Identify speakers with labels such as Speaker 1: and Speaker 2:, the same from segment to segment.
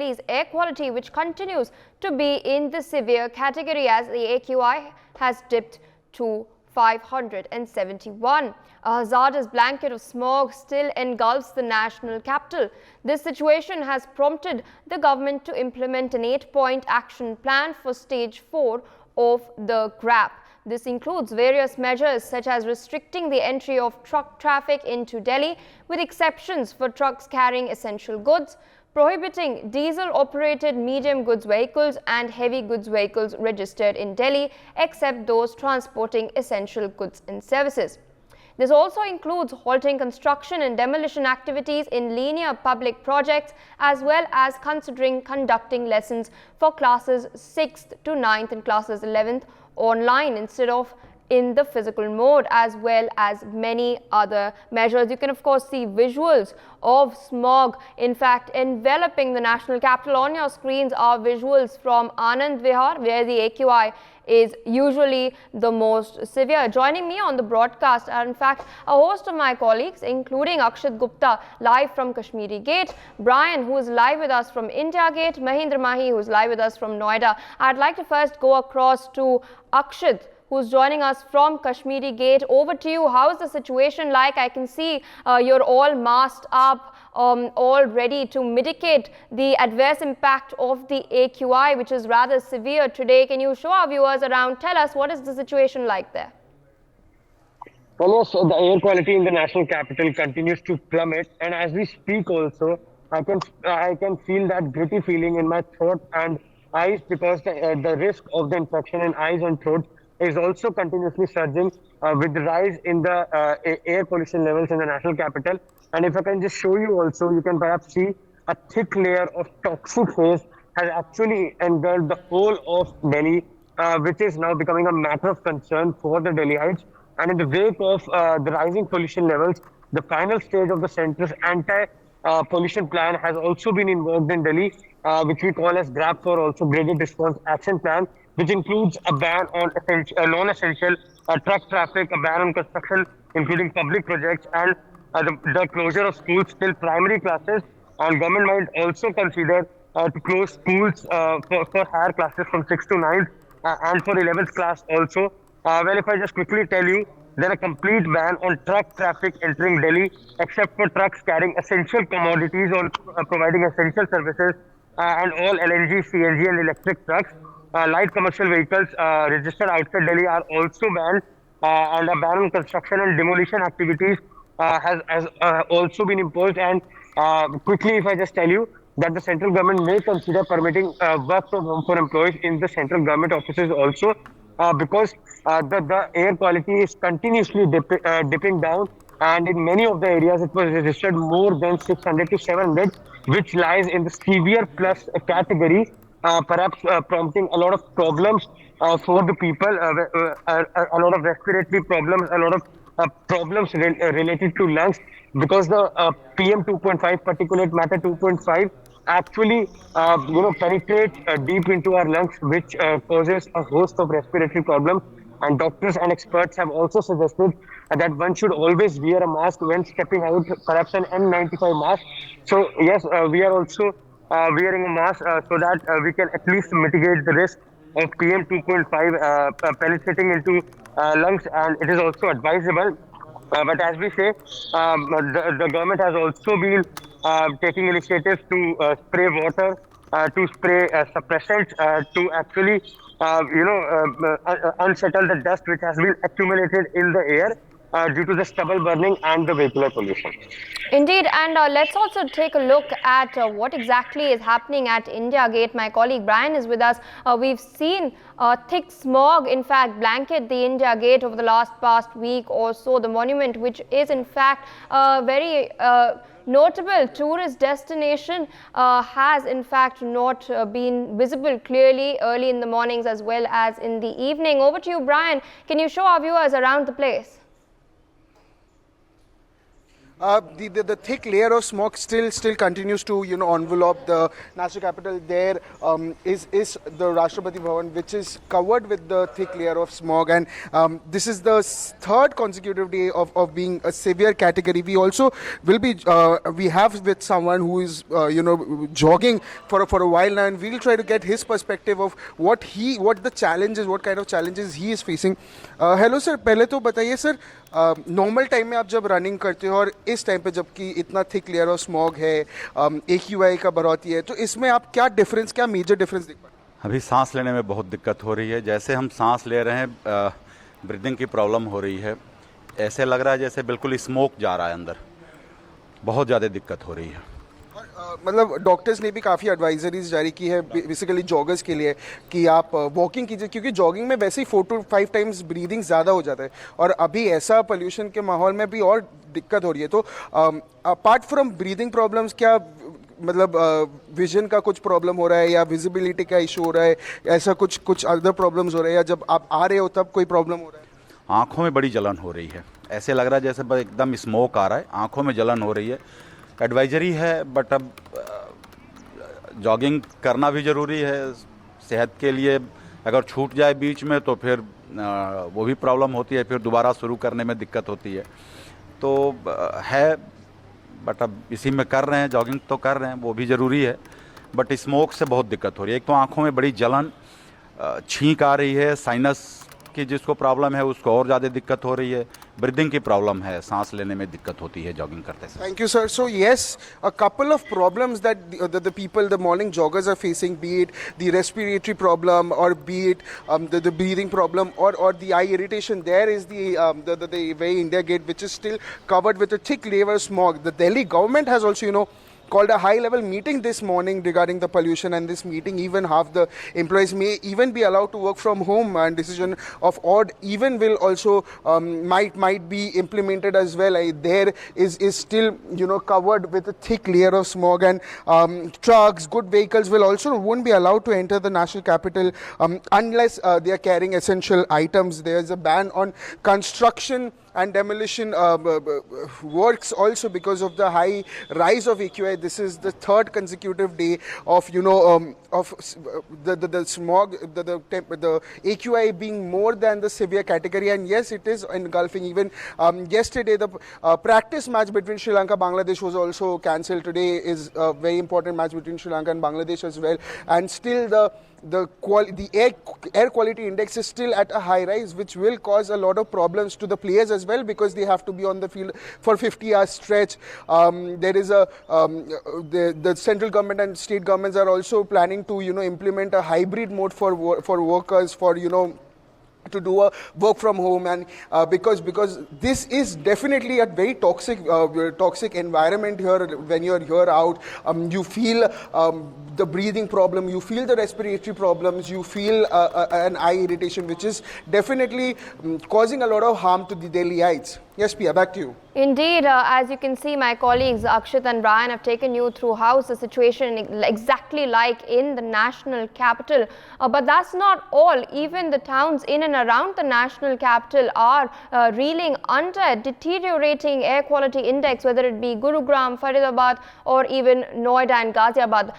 Speaker 1: Delhi's air quality, which continues to be in the severe category as the AQI has dipped to 571. A hazardous blanket of smog still engulfs the national capital. This situation has prompted the government to implement an 8-point action plan for stage 4 of the GRAP. This includes various measures such as restricting the entry of truck traffic into Delhi, with exceptions for trucks carrying essential goods, prohibiting diesel-operated medium goods vehicles and heavy goods vehicles registered in Delhi, except those transporting essential goods and services. This also includes halting construction and demolition activities in linear public projects, as well as considering conducting lessons for classes 6th to 9th and classes 11th online instead of in the physical mode, as well as many other measures. You can of course see visuals of smog in fact enveloping the national capital. On your screens are visuals from Anand Vihar, where the AQI is usually the most severe. Joining me on the broadcast are in fact a host of my colleagues, including Akshat Gupta live from Kashmiri Gate, Brian, who is live with us from India Gate, Mahindra Mahi, who is live with us from Noida. I'd like to first go across to Akshat, who's joining us from Kashmiri Gate. Over to you. How is the situation like? I can see you're all masked up, all ready to mitigate the adverse impact of the AQI, which is rather severe today. Can you show our viewers around? Tell us, what is the situation like there?
Speaker 2: Well, yes, the air quality in the national capital continues to plummet, and as we speak also, I can feel that gritty feeling in my throat and eyes, because the risk of the infection in eyes and throat is also continuously surging with the rise in the air pollution levels in the national capital. And if I can just show you also, you can perhaps see a thick layer of toxic haze has actually engulfed the whole of Delhi, which is now becoming a matter of concern for the Delhiites. And in the wake of the rising pollution levels, the final stage of the centre's anti-pollution plan has also been invoked in Delhi, which we call as GRAP-4, also Graded Response Action Plan, which includes a ban on non-essential truck traffic, a ban on construction, including public projects, and the closure of schools till primary classes. And government might also consider to close schools for higher classes from 6th to 9th and for 11th class also. Well, if I just quickly tell you, then a complete ban on truck traffic entering Delhi, except for trucks carrying essential commodities or providing essential services, and all LNG, CNG, and electric trucks. Light commercial vehicles registered outside Delhi are also banned, and a ban on construction and demolition activities has also been imposed. And quickly, if I just tell you that the central government may consider permitting work from home for employees in the central government offices also, because the air quality is continuously dipping down, and in many of the areas it was registered more than 600 to 700, which lies in the severe plus category, perhaps prompting a lot of problems for the people, a lot of respiratory problems, a lot of problems related to lungs, because the PM 2.5, particulate matter 2.5, actually penetrates deep into our lungs, which causes a host of respiratory problems. And doctors and experts have also suggested that one should always wear a mask when stepping out, perhaps an N95 mask. So yes, we are also wearing a mask so that we can at least mitigate the risk of PM 2.5 penetrating into lungs, and it is also advisable. But as we say, the government has also been taking initiatives to spray water, to spray suppressants, to actually unsettle the dust which has been accumulated in the air due to the stubble burning and the vehicular pollution.
Speaker 1: Indeed, and let's also take a look at what exactly is happening at India Gate. My colleague Brian is with us. We've seen thick smog, in fact, blanket the India Gate over the past week or so. The monument, which is in fact very notable tourist destination, has in fact not been visible clearly early in the mornings as well as in the evening. Over to you, Brian. Can you show our viewers around the place?
Speaker 3: The thick layer of smog still continues to envelop the national capital. There is the Rashtrapati Bhavan, which is covered with the thick layer of smog, and this is the third consecutive day of being a severe category. We also will be we have with someone who is jogging for a while now, and we'll try to get his perspective of what the challenges, what kind of challenges he is facing. Hello sir, पहले तो बताइए sir, normal time में आप जब running करते हो और इस टाइम पे जबकि इतना थिक लेयर ऑफ स्मॉग है, AQI का बढ़ोतरी है, तो इसमें आप क्या मेजर डिफरेंस देख पाते हैं?
Speaker 4: अभी सांस लेने में बहुत दिक्कत हो रही है। जैसे हम सांस ले रहे हैं, ब्रीदिंग की प्रॉब्लम हो रही है। ऐसे लग रहा है जैसे बिल्कुल स्मोक जा रहा है अंदर। बहुत ज़्यादा दिक्कत हो रही है।
Speaker 3: मतलब डॉक्टर्स ने भी काफ़ी एडवाइजरीज जारी की है बेसिकली जॉगर्स के लिए कि आप वॉकिंग कीजिए, क्योंकि जॉगिंग में वैसे ही 4 to 5 टाइम्स ब्रीदिंग ज़्यादा हो जाता है, और अभी ऐसा पोल्यूशन के माहौल में भी और दिक्कत हो रही है। तो अपार्ट फ्रॉम ब्रीदिंग प्रॉब्लम्स, क्या मतलब विजन का कुछ प्रॉब्लम हो रहा है या विजिबिलिटी का इशू हो रहा है, ऐसा कुछ अदर प्रॉब्लम्स हो रहे हैं, या जब आप आ रहे हो तब कोई प्रॉब्लम हो रहा है?
Speaker 4: आँखों में बड़ी जलन हो रही है। ऐसे लग रहा है जैसे एकदम स्मोक आ रहा है, आँखों में जलन हो रही है। एडवाइजरी है, बट अब जॉगिंग करना भी ज़रूरी है सेहत के लिए। अगर छूट जाए बीच में तो फिर वो भी प्रॉब्लम होती है, फिर दोबारा शुरू करने में दिक्कत होती है। तो है, बट अब इसी में कर रहे हैं, जॉगिंग तो कर रहे हैं, वो भी ज़रूरी है। बट स्मोक से बहुत दिक्कत हो रही है। एक तो आँखों में बड़ी जलन, छींक आ रही है, साइनस की जिसको प्रॉब्लम है उसको और ज़्यादा दिक्कत हो रही है, ब्रीदिंग की प्रॉब्लम है, सांस लेने में दिक्कत होती है जॉगिंग करते समय।
Speaker 3: Thank you, sir. So yes, a couple of problems that the people, the morning joggers are facing, be it the respiratory problem or be it the breathing problem or the eye irritation. There is the way India Gate, which is still covered with a thick layer of smog. The Delhi government has also called a high-level meeting this morning regarding the pollution, and this meeting even half the employees may even be allowed to work from home, and decision of odd even will also might be implemented as well. There is still covered with a thick layer of smog, and trucks, good vehicles won't be allowed to enter the national capital unless they are carrying essential items. There is a ban on construction and demolition works also because of the high rise of AQI. This is the third consecutive day of the smog, the AQI being more than the severe category, and yes, it is engulfing. Even yesterday, the practice match between Sri Lanka Bangladesh was also cancelled. Today is a very important match between Sri Lanka and Bangladesh as well, and still the air quality index is still at a high rise, which will cause a lot of problems to the players as well, because they have to be on the field for 50 hours stretch. There is the central government and state governments are also planning to implement a hybrid mode for workers, for to do a work from home, and because this is definitely a very toxic environment here. When you're here out, you feel the breathing problem, you feel the respiratory problems, you feel an eye irritation, which is definitely causing a lot of harm to the Delhiites. Yes, Pia, back to you.
Speaker 1: Indeed, as you can see, my colleagues Akshit and Brian have taken you through how's the situation exactly like in the national capital. But that's not all. Even the towns in and around the national capital are reeling under deteriorating air quality index, whether it be Gurugram, Faridabad, or even Noida and Ghaziabad.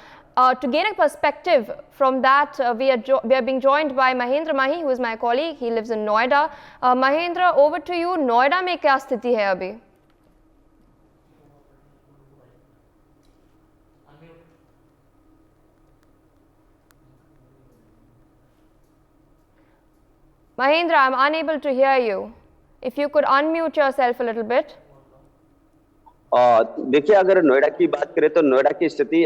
Speaker 1: To gain a perspective from that, we are being joined by Mahendra Mahi, who is my colleague. He lives in Noida. Mahendra, over to you. Noida में क्या स्थिति है अभी? Mahendra, I'm unable to hear you. If you could unmute yourself a little bit.
Speaker 5: देखिए, अगर नोएडा की बात करें तो नोएडा की स्थिति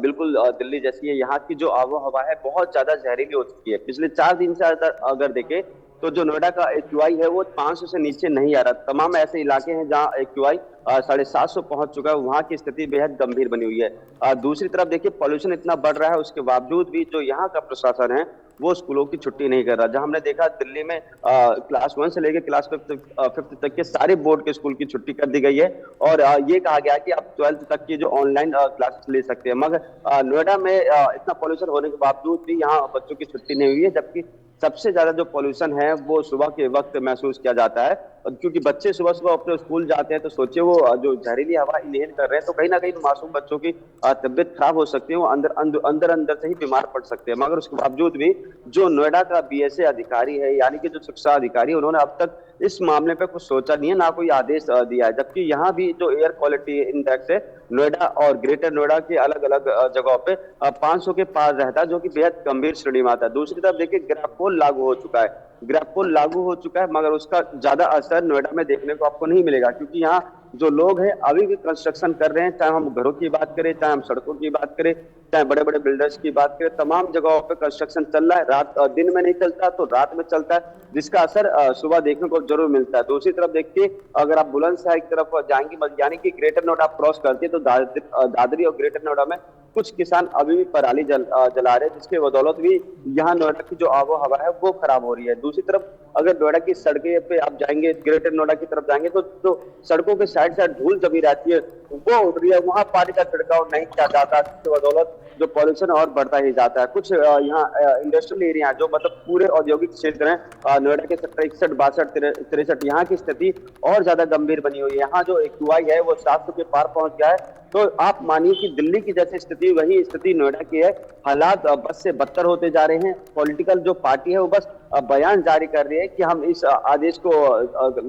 Speaker 5: बिल्कुल दिल्ली जैसी है। यहाँ की जो आबो हवा है बहुत ज्यादा जहरीली हो चुकी है। पिछले 4 दिन से अगर देखें तो जो नोएडा का AQI है वो 500 से नीचे नहीं आ रहा। तमाम ऐसे इलाके हैं जहाँ AQI 750 पहुंच चुका है, वहाँ की स्थिति बेहद गंभीर बनी हुई है। दूसरी तरफ देखिए, पॉल्यूशन इतना बढ़ रहा है, उसके बावजूद भी जो यहाँ का प्रशासन है वो स्कूलों की छुट्टी नहीं कर रहा। जहां हमने देखा दिल्ली में क्लास 1 से लेकर क्लास 5th तक के सारे बोर्ड के स्कूल की छुट्टी कर दी गई है, और ये कहा गया कि आप 12th तक की जो ऑनलाइन क्लासेस ले सकते हैं। मगर नोएडा में इतना पॉल्यूशन होने के बावजूद भी यहाँ बच्चों की छुट्टी नहीं हुई है, जबकि सबसे ज्यादा जो पॉल्यूशन है वो सुबह के वक्त महसूस किया जाता है। क्योंकि बच्चे सुबह सुबह अपने स्कूल जाते हैं, तो सोचिए वो जो जहरीली हवा इनहेल कर रहे हैं, तो कहीं ना कहीं मासूम बच्चों की तबीयत खराब हो सकती है, वो अंदर अंदर से ही बीमार पड़ सकते हैं। मगर उसके बावजूद भी जो नोएडा का बीएसए अधिकारी है, यानी कि जो शिक्षा अधिकारी, उन्होंने अब तक इस मामले पे कुछ सोचा नहीं है, ना कोई आदेश दिया है। जबकि यहाँ भी जो एयर क्वालिटी इंडेक्स है नोएडा और ग्रेटर नोएडा के अलग अलग जगहों पे 500 के पार रहता है, जो कि बेहद गंभीर श्रेणी में आता है। दूसरी तरफ देखिए ग्राफोल लागू हो चुका है, ग्राफोल लागू हो चुका है, मगर उसका ज्यादा असर नोएडा में देखने को आपको नहीं मिलेगा, क्योंकि यहाँ जो लोग हैं अभी भी कंस्ट्रक्शन कर रहे हैं, चाहे हम घरों की बात करें, चाहे हम सड़कों की बात करें, चाहे बड़े बड़े बिल्डर्स की बात करें, तमाम जगहों पे कंस्ट्रक्शन चल रहा है। रात दिन में नहीं चलता तो रात में चलता है, जिसका असर सुबह देखने को जरूर मिलता है। दूसरी तरफ देखिए, अगर आप बुलंदशहर की तरफ जाएंगे, यानी कि ग्रेटर नोएडा आप क्रॉस करते हैं, तो दादरी और ग्रेटर नोएडा में कुछ किसान अभी भी पराली जला रहे हैं, जिसके बदौलत भी यहाँ नोएडा की जो आबो हवा है वो खराब हो रही है। दूसरी तरफ अगर नोएडा की सड़कें पे आप जाएंगे, ग्रेटर नोएडा की तरफ जाएंगे, तो जो सड़कों के साइड साइड धूल जमी रहती है वो उड़ रही है, वहां पानी का छिड़काव नहीं किया जाता, जिसके बदौलत जो पॉल्यूशन और बढ़ता ही जाता है। कुछ यहाँ इंडस्ट्रियल एरिया जो मतलब पूरे औद्योगिक क्षेत्र हैं नोएडा के सेक्टर 61, 62, 63, यहाँ की स्थिति और ज्यादा गंभीर बनी हुई है। यहाँ जो AQI है वो 700 के पार पहुंच गया है। तो आप मानिए कि दिल्ली की जैसी स्थिति, वही स्थिति नोएडा की है। हालात बस से बदतर होते जा रहे हैं। पॉलिटिकल जो पार्टी है वो बस बयान जारी कर रही है कि हम इस आदेश को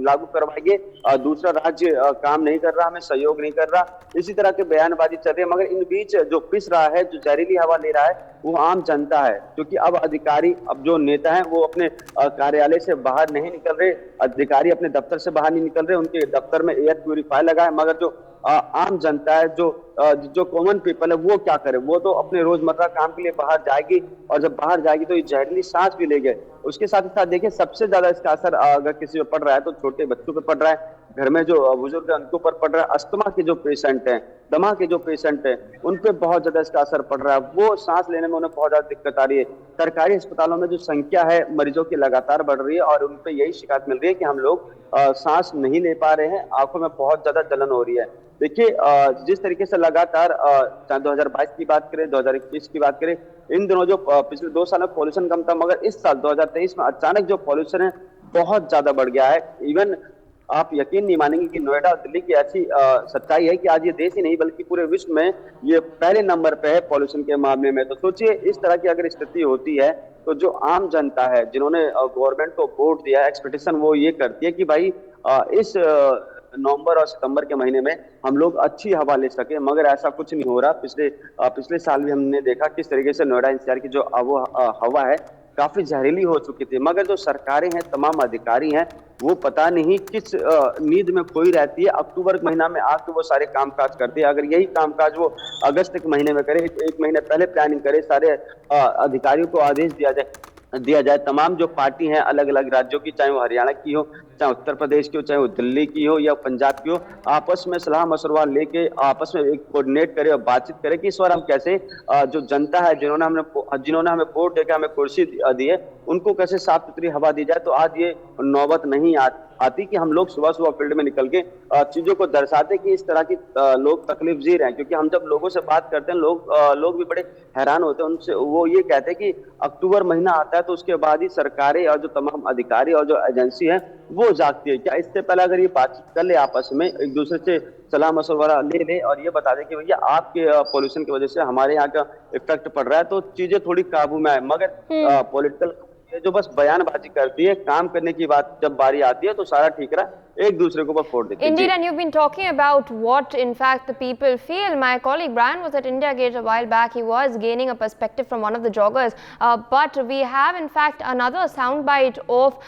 Speaker 5: लागू करवाएंगे, दूसरा राज्य काम नहीं कर रहा, हमें सहयोग नहीं कर रहा, इसी तरह के बयानबाजी चल रही है। मगर इन बीच जो पिस रहा है, जो जहरीली हवा ले रहा है, वो आम जनता है, क्योंकि अब अधिकारी, अब जो नेता हैं वो अपने कार्यालय से बाहर नहीं निकल रहे, अधिकारी अपने दफ्तर से बाहर नहीं निकल रहे, उनके दफ्तर में एयर प्यूरिफायर लगा है। मगर जो आम जनता है, जो कॉमन पीपल है, वो क्या करे? वो तो अपने रोजमर्रा काम के लिए बाहर जाएगी, और जब बाहर जाएगी तो ये जहरीली सांस भी लेंगे। उसके साथ ही साथ देखिए, सबसे ज्यादा इसका असर अगर किसी पे पड़ रहा है तो छोटे बच्चों पे पड़ रहा है, घर में जो बुजुर्ग है उनके ऊपर पड़ रहा है, अस्थमा के जो पेशेंट हैं, दमा के जो पेशेंट हैं, उन पे बहुत ज्यादा इसका असर पड़ रहा है। वो सांस लेने में उन्हें बहुत ज्यादा दिक्कत आ रही है। सरकारी अस्पतालों में जो संख्या है मरीजों की लगातार बढ़ रही है, और उन पे यही शिकायत मिल रही है कि हम लोग सांस नहीं ले पा रहे हैं, आंखों में बहुत ज्यादा जलन हो रही है। देखिए, जिस तरीके से लगातार चाहे 2022 की बात करें, 2021 की बात करें, इन दिनों जो पिछले 2 साल में पॉल्यूशन कम था, मगर इस साल 2023 में अचानक जो पॉल्यूशन है बहुत ज्यादा बढ़ गया है। इवन आप यकीन नहीं मानेंगे कि नोएडा और दिल्ली की ऐसी सच्चाई है कि आज ये देश ही नहीं बल्कि पूरे विश्व में ये पहले नंबर पे है पॉल्यूशन के मामले में। तो सोचिए, इस तरह की अगर स्थिति होती है तो जो आम जनता है, जिन्होंने गवर्नमेंट को वोट दिया, एक्सपेक्टेशन वो ये करती है कि भाई इस नवंबर और सितंबर के महीने में हम लोग अच्छी हवा ले सके, मगर ऐसा कुछ नहीं हो रहा। पिछले साल भी हमने देखा किस तरीके से नोएडा NCR की जो हवा है काफी जहरीली हो चुकी थी। मगर जो सरकारें हैं, तमाम अधिकारी हैं, वो पता नहीं किस नींद में खोई रहती है। अक्टूबर महीना में आके वो सारे कामकाज करते हैं। अगर यही कामकाज वो अगस्त के महीने में करे, एक महीने पहले प्लानिंग करे, सारे अधिकारियों को आदेश दिया जाए, तमाम जो पार्टी हैं अलग अलग राज्यों की, चाहे वो हरियाणा की हो, चाहे उत्तर प्रदेश की हो, चाहे वो दिल्ली की हो या पंजाब की हो, आपस में सलाह मशवरा लेके आपस में एक कोऑर्डिनेट करे और बातचीत करे कि इस बार हम कैसे जो जनता है, जिन्होंने हमें वोट देकर हमें कुर्सी दी है, उनको कैसे साफ सुथरी हवा दी जाए। तो आज ये नौबत नहीं आती कि हम लोग सुबह सुबह फील्ड में निकल के चीजों को दर्शाते कि इस तरह की लोग तकलीफ जी रहे हैं। क्योंकि हम जब लोगों से बात करते हैं, लोग भी बड़े हैरान होते हैं। उनसे वो ये कहते हैं कि अक्टूबर महीना आता है तो उसके बाद ही सरकारें और जो तमाम अधिकारी और जो एजेंसी है वो जागती है। क्या इससे पहले अगर ये बातचीत कर ले, आपस में एक दूसरे से सलाह मशवरा ले ले और ये बता दे कि भैया आपके पॉल्यूशन की वजह से हमारे यहाँ का इफेक्ट पड़ रहा है, तो चीजें थोड़ी काबू में आए। मगर पॉलिटिकल जो बस बयानबाजी करती है, काम करने की बात जब बारी आती है तो सारा ठीक रहा, एक दूसरे को ऊपर फोड़ देते हैं।
Speaker 1: Indeed, and you've been talking about what in fact the people feel. My colleague Brian was at India Gate a while back. He was gaining a perspective from one of the joggers, but we have in fact another soundbite of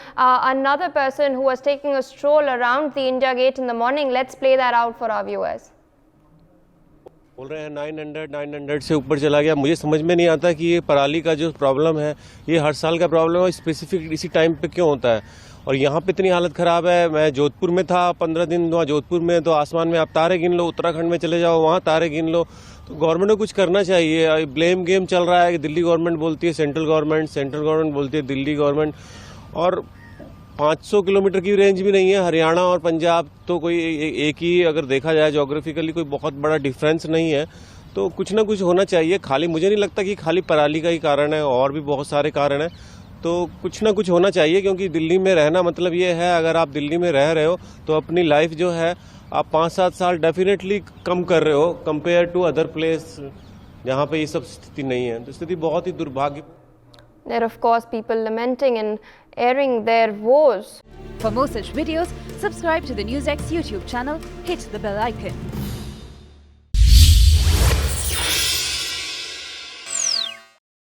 Speaker 1: another person who was taking a stroll around the India Gate in the morning. Let's play that out for our viewers.
Speaker 6: बोल रहे हैं 900 से ऊपर चला गया। मुझे समझ में नहीं आता कि ये पराली का जो प्रॉब्लम है, ये हर साल का प्रॉब्लम है, स्पेसिफिक इसी टाइम पे क्यों होता है। और यहाँ पे इतनी हालत ख़राब है। मैं जोधपुर में था 15 दिन, वहाँ जोधपुर में तो आसमान में आप तारे गिन लो, उत्तराखंड में चले जाओ वहाँ तारे गिन लो। तो गवर्नमेंट को कुछ करना चाहिए। ब्लेम गेम चल रहा है कि दिल्ली गवर्नमेंट बोलती है सेंट्रल गवर्नमेंट बोलती है दिल्ली गवर्नमेंट, और 500 किलोमीटर की रेंज भी नहीं है। हरियाणा और पंजाब तो कोई एक ही, अगर देखा जाए ज्योग्राफिकली कोई बहुत बड़ा डिफरेंस नहीं है। तो कुछ ना कुछ होना चाहिए। खाली मुझे नहीं लगता कि खाली पराली का ही कारण है, और भी बहुत सारे कारण हैं। तो कुछ ना कुछ होना चाहिए, क्योंकि दिल्ली में रहना मतलब ये है, अगर आप दिल्ली में रह रहे हो तो अपनी लाइफ जो है आप 5-7 साल डेफिनेटली कम कर रहे हो कंपेयर टू अदर प्लेस जहाँ पे ये सब स्थिति नहीं है। तो स्थिति बहुत ही दुर्भाग्य।
Speaker 1: There are of course people lamenting and airing their woes.
Speaker 7: For more such videos, subscribe to the NewsX YouTube channel, hit the bell icon.